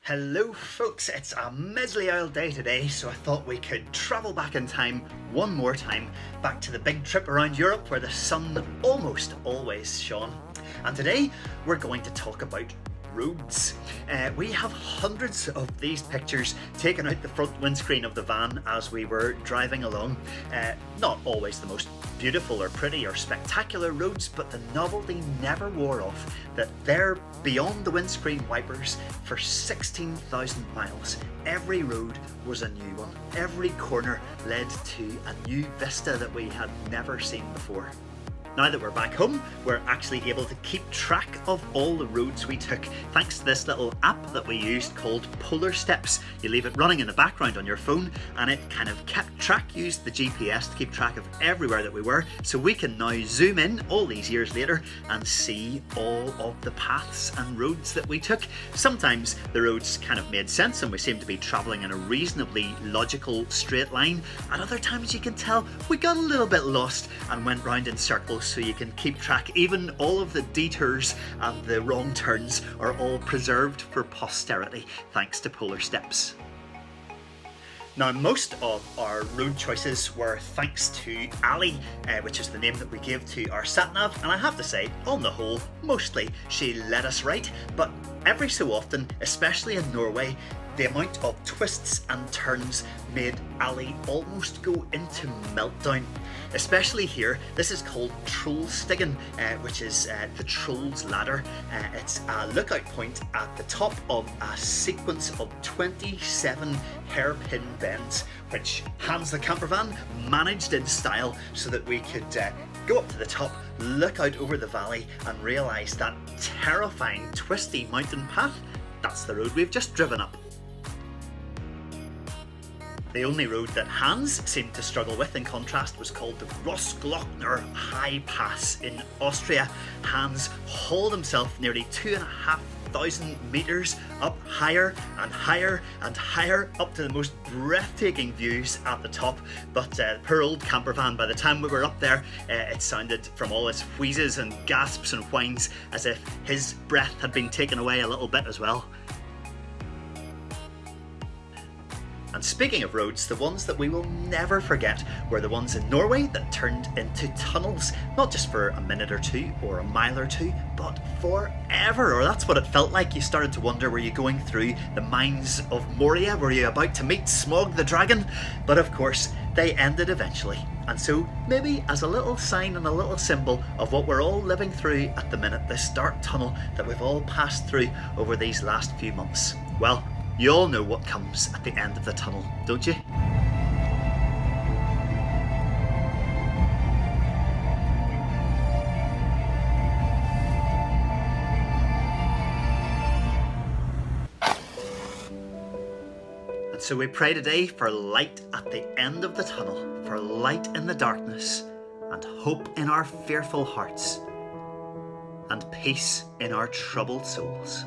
Hello folks, it's a measly old day today, so I thought we could travel back in time one more time, back to the big trip around Europe where the sun almost always shone. And today we're going to talk about roads. We have hundreds of these pictures taken out the front windscreen of the van as we were driving along. Not always the most beautiful or pretty or spectacular roads, but the novelty never wore off that there beyond the windscreen wipers for 16,000 miles, every road was a new one. Every corner led to a new vista that we had never seen before. Now that we're back home, we're actually able to keep track of all the roads we took thanks to this little app that we used called Polar Steps. You leave it running in the background on your phone and it kind of kept track, used the GPS to keep track of everywhere that we were, so we can now zoom in all these years later and see all of the paths and roads that we took. Sometimes the roads kind of made sense and we seemed to be travelling in a reasonably logical straight line. At other times you can tell we got a little bit lost and went round in circles, so you can keep track. Even all of the detours and the wrong turns are all preserved for posterity thanks to Polar Steps. Now, most of our road choices were thanks to Ali, which is the name that we gave to our sat-nav, and I have to say, on the whole, mostly she led us right, but every so often, especially in Norway, the amount of twists and turns made Ali almost go into meltdown. Especially here, this is called Trollstigen, which is the Troll's Ladder. It's a lookout point at the top of a sequence of 27 hairpin bends, which Hans the campervan managed in style so that we could go up to the top, look out over the valley and realise that terrifying twisty mountain path, that's the road we've just driven up. The only road that Hans seemed to struggle with, in contrast, was called the Grossglockner High Pass in Austria. Hans hauled himself nearly 2,500 metres up higher and higher and higher up to the most breathtaking views at the top. But poor old campervan, by the time we were up there, it sounded from all its wheezes and gasps and whines as if his breath had been taken away a little bit as well. And speaking of roads, the ones that we will never forget were the ones in Norway that turned into tunnels, not just for a minute or two or a mile or two, but forever, or that's what it felt like. You started to wonder, were you going through the mines of Moria? Were you about to meet Smog the dragon? But of course, they ended eventually. And so, maybe as a little sign and a little symbol of what we're all living through at the minute, this dark tunnel that we've all passed through over these last few months. Well, you all know what comes at the end of the tunnel, don't you? And so we pray today for light at the end of the tunnel, for light in the darkness, and hope in our fearful hearts, and peace in our troubled souls.